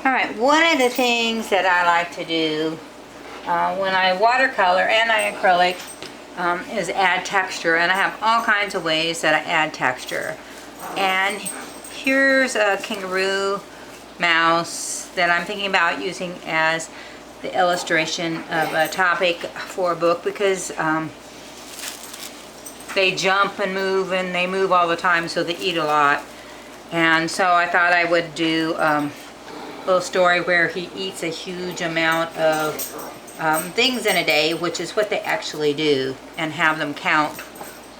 Alright, one of the things that I like to do when I watercolor and I acrylic is add texture, and I have all kinds of ways that I add texture. And here's a kangaroo mouse that I'm thinking about using as the illustration of a topic for a book, because they jump and they move all the time, so they eat a lot. And so I thought I would do a little story where he eats a huge amount of things in a day, which is what they actually do, and have them count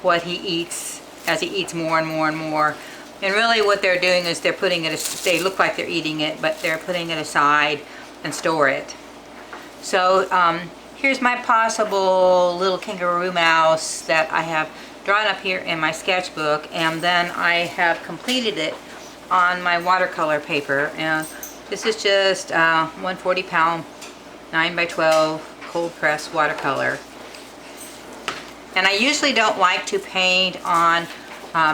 what he eats as he eats more and more and more. And really what they're doing is they're putting it, they look like they're eating it, but they're putting it aside and store it. So here's my possible little kangaroo mouse that I have drawn up here in my sketchbook, and then I have completed it on my watercolor paper. And this is just 140 pound 9 by 12 cold press watercolor. And I usually don't like to paint on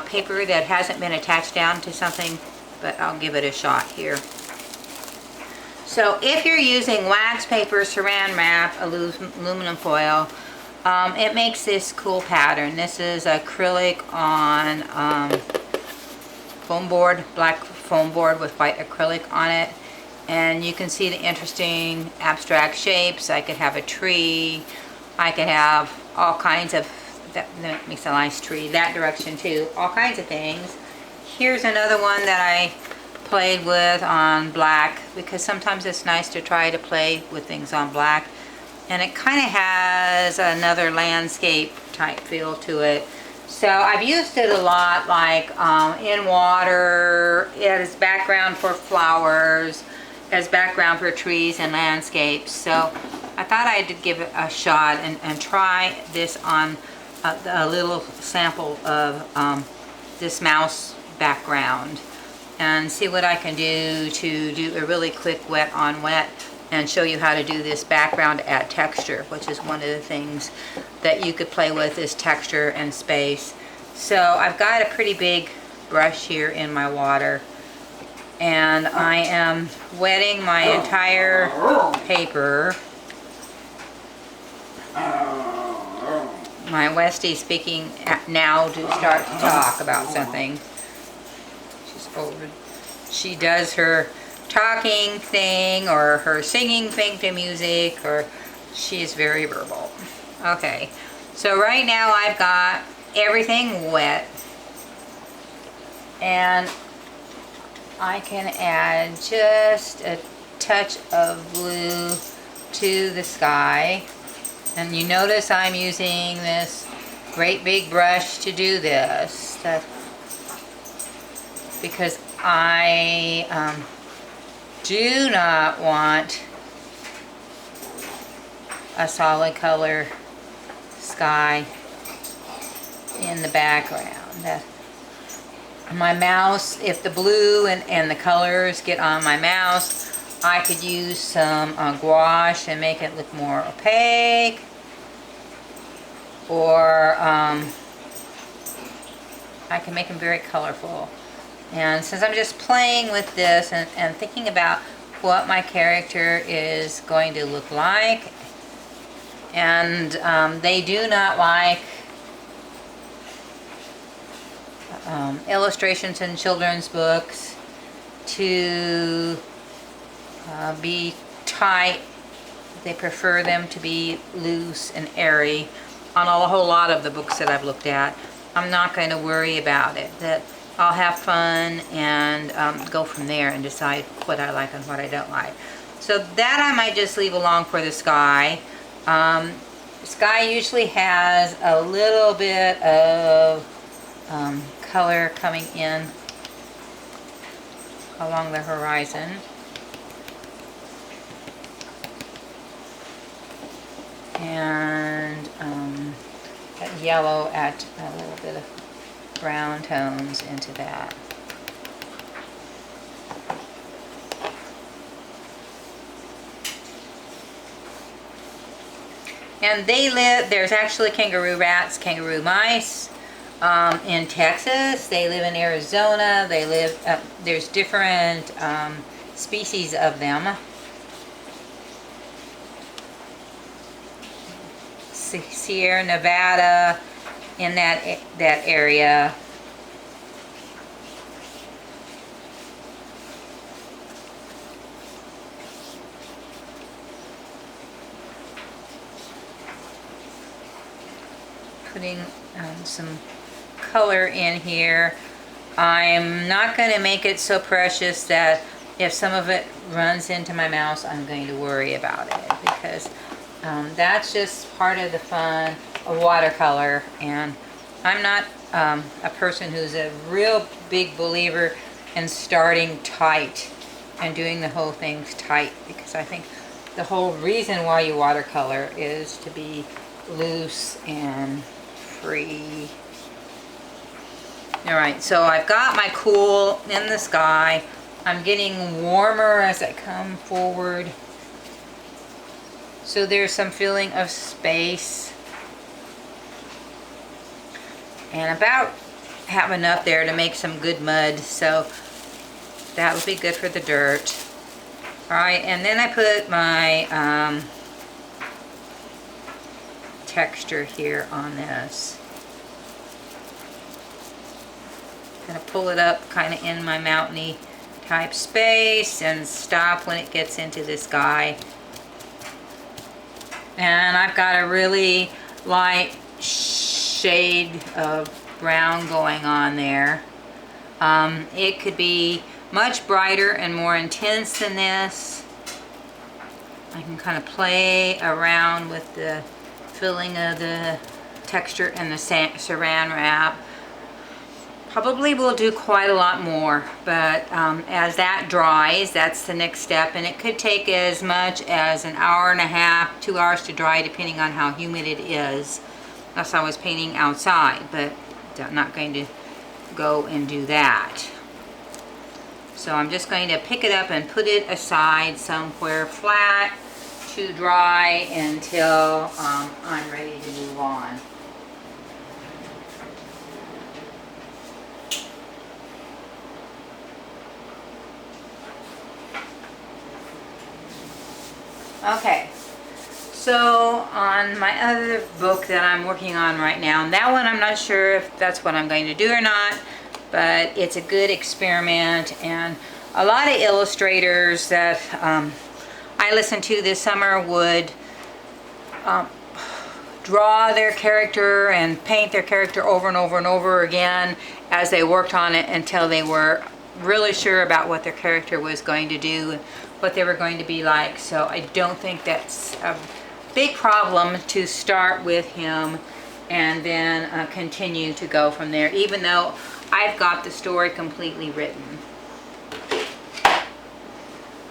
paper that hasn't been attached down to something, but I'll give it a shot here. So if you're using wax paper, saran wrap, aluminum foil, it makes this cool pattern. This is acrylic on foam board, black foam board with white acrylic on it. And you can see the interesting abstract shapes. I could have a tree. I could have all kinds of, that makes a nice tree, that direction too. All kinds of things. Here's another one that I played with on black, because sometimes it's nice to try to play with things on black. And it kind of has another landscape type feel to it. So I've used it a lot, like in water, as background for flowers, as background for trees and landscapes. So I thought I'd give it a shot and try this on a little sample of this mouse background, and see what I can do to do a really quick wet on wet and show you how to do this background to add texture, which is one of the things that you could play with, is texture and space. So I've got a pretty big brush here in my water, and I am wetting my entire paper. My Westie speaking now to start to talk about something. She's over. She does her talking thing or her singing thing to music, or she's very verbal. Okay, so right now I've got everything wet, and I can add just a touch of blue to the sky. And you notice I'm using this great big brush to do this, because I do not want a solid color sky in the background. My mouse, if the blue and the colors get on my mouse, I could use some gouache and make it look more opaque, or I can make them very colorful. And since I'm just playing with this and thinking about what my character is going to look like, and they do not like illustrations in children's books to be tight. They prefer them to be loose and airy. On a whole lot of the books that I've looked at, I'm not going to worry about it. That I'll have fun and go from there and decide what I like and what I don't like. So that I might just leave alone for the sky. Sky usually has a little bit of color coming in along the horizon. And yellow, add a little bit of brown tones into that. And they live, there's actually kangaroo rats, kangaroo mice in Texas. They live in Arizona. They live, there's different species of them. Sierra Nevada, in that area. Putting some color in here. I'm not going to make it so precious that if some of it runs into my mouse, I'm going to worry about it, because that's just part of the fun of watercolor. And I'm not a person who's a real big believer in starting tight and doing the whole thing tight, because I think the whole reason why you watercolor is to be loose and free. Alright, so I've got my cool in the sky. I'm getting warmer as I come forward. So there's some feeling of space. And about have enough there to make some good mud. So that would be good for the dirt. Alright, and then I put my texture here on this. Gonna pull it up kind of in my mountainy type space and stop when it gets into the sky. And I've got a really light shade of brown going on there. It could be much brighter and more intense than this. I can kind of play around with the filling of the texture and the saran wrap. Probably will do quite a lot more, but as that dries, that's the next step, and it could take as much as an hour and a half, 2 hours to dry, depending on how humid it is. Unless I was painting outside, but I'm not going to go and do that. So I'm just going to pick it up and put it aside somewhere flat to dry until I'm ready to move on. Okay, so on my other book that I'm working on right now, and that one I'm not sure if that's what I'm going to do or not, but it's a good experiment, and a lot of illustrators that I listened to this summer would draw their character and paint their character over and over and over again as they worked on it until they were really sure about what their character was going to do, what they were going to be like. So I don't think that's a big problem to start with him and then continue to go from there, even though I've got the story completely written.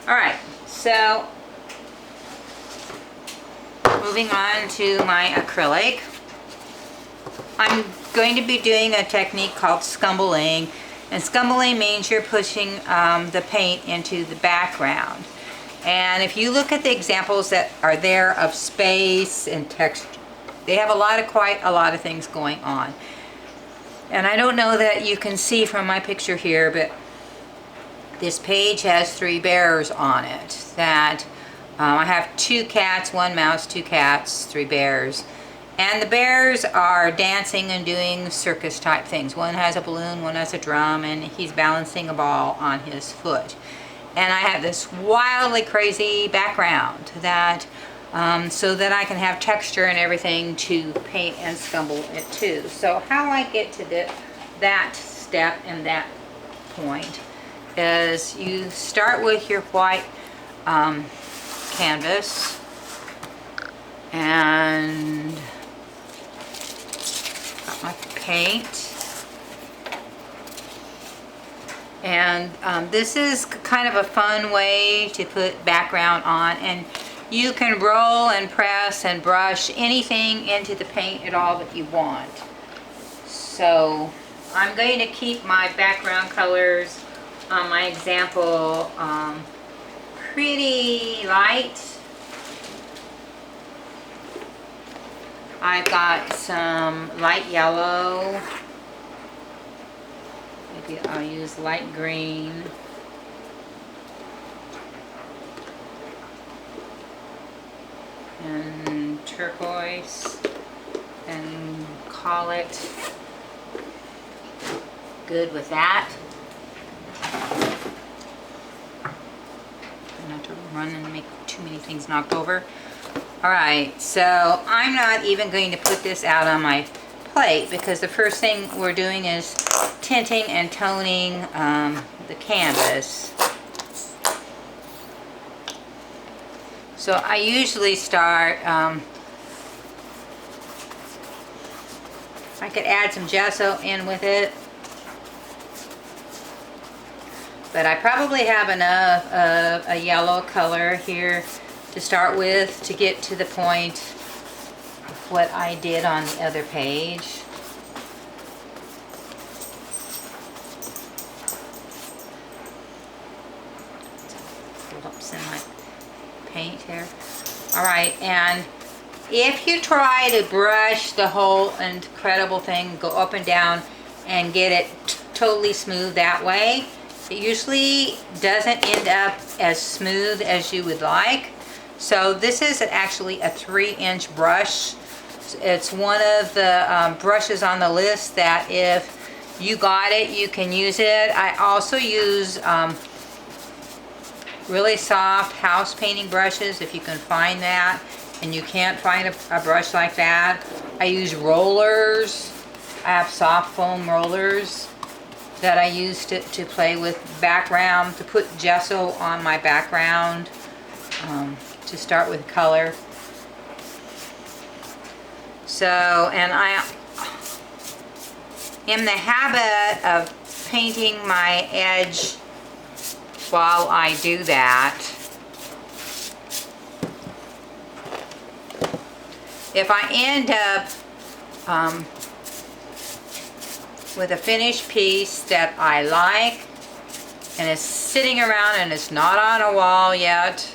Alright, so moving on to my acrylic. I'm going to be doing a technique called scumbling, and scumbling means you're pushing the paint into the background. And if you look at the examples that are there of space and texture, they have quite a lot of things going on. And I don't know that you can see from my picture here, but this page has 3 bears on it. That I have 2 cats, 1 mouse, 2 cats, 3 bears. And the bears are dancing and doing circus type things. One has a balloon, one has a drum, and he's balancing a ball on his foot. And I have this wildly crazy background that so that I can have texture and everything to paint and scumble it too. So how I get to that step and that point is you start with your white canvas, and got my paint. And this is kind of a fun way to put background on, and you can roll and press and brush anything into the paint at all that you want. So I'm going to keep my background colors on my example pretty light. I've got some light yellow. Maybe I'll use light green. and turquoise and call it good with that. Not to run and make too many things knocked over. Alright, so I'm not even going to put this out on my plate because the first thing we're doing is tinting and toning the canvas. So I usually start, I could add some gesso in with it, but I probably have enough of a yellow color here to start with to get to the point of what I did on the other page. Hold up some of my paint here. Alright, and if you try to brush the whole incredible thing, go up and down and get it totally smooth that way, it usually doesn't end up as smooth as you would like. So this is actually a 3-inch brush. It's one of the brushes on the list that if you got it, you can use it. I also use really soft house painting brushes, if you can find that, and you can't find a brush like that. I use rollers. I have soft foam rollers that I use to play with background, to put gesso on my background, to start with color. So, and I am in the habit of painting my edge while I do that. If I end up with a finished piece that I like and it's sitting around and it's not on a wall yet,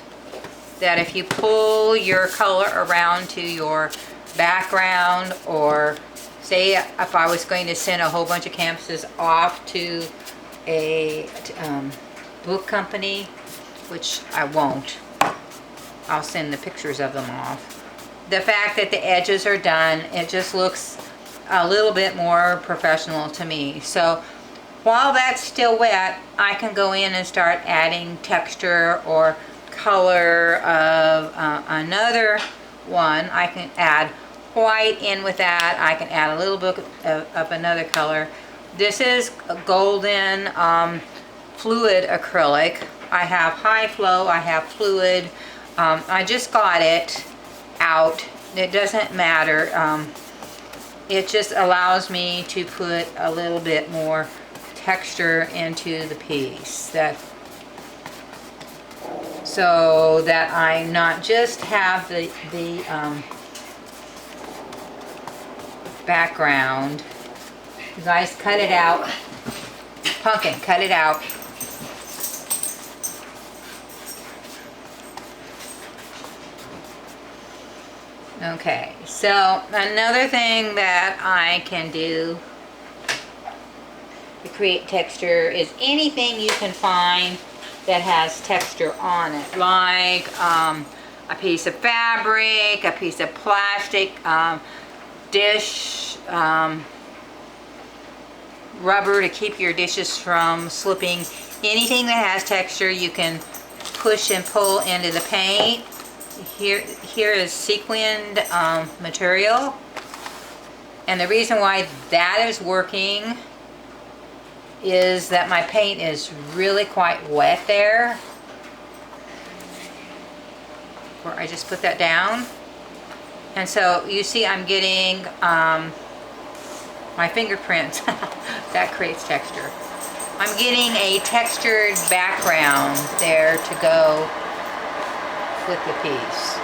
that if you pull your color around to your background, or say if I was going to send a whole bunch of canvases off to a book company, which I won't, I'll send the pictures of them off. The fact that the edges are done, it just looks a little bit more professional to me. So while that's still wet, I can go in and start adding texture or color of another one. I can add white in with that. I can add a little bit of another color. This is a golden fluid acrylic. I have high flow, I have fluid. I just got it out. It doesn't matter. It just allows me to put a little bit more texture into the piece, so that I not just have the background. You guys, cut it out. Pumpkin, cut it out. Okay, so another thing that I can do to create texture is anything you can find that has texture on it, like a piece of fabric, a piece of plastic, dish, rubber to keep your dishes from slipping. Anything that has texture you can push and pull into the paint. Here is sequined material, and the reason why that is working is that my paint is really quite wet there, where I just put that down, and so you see I'm getting my fingerprints. That creates texture. I'm getting a textured background there to go with the piece.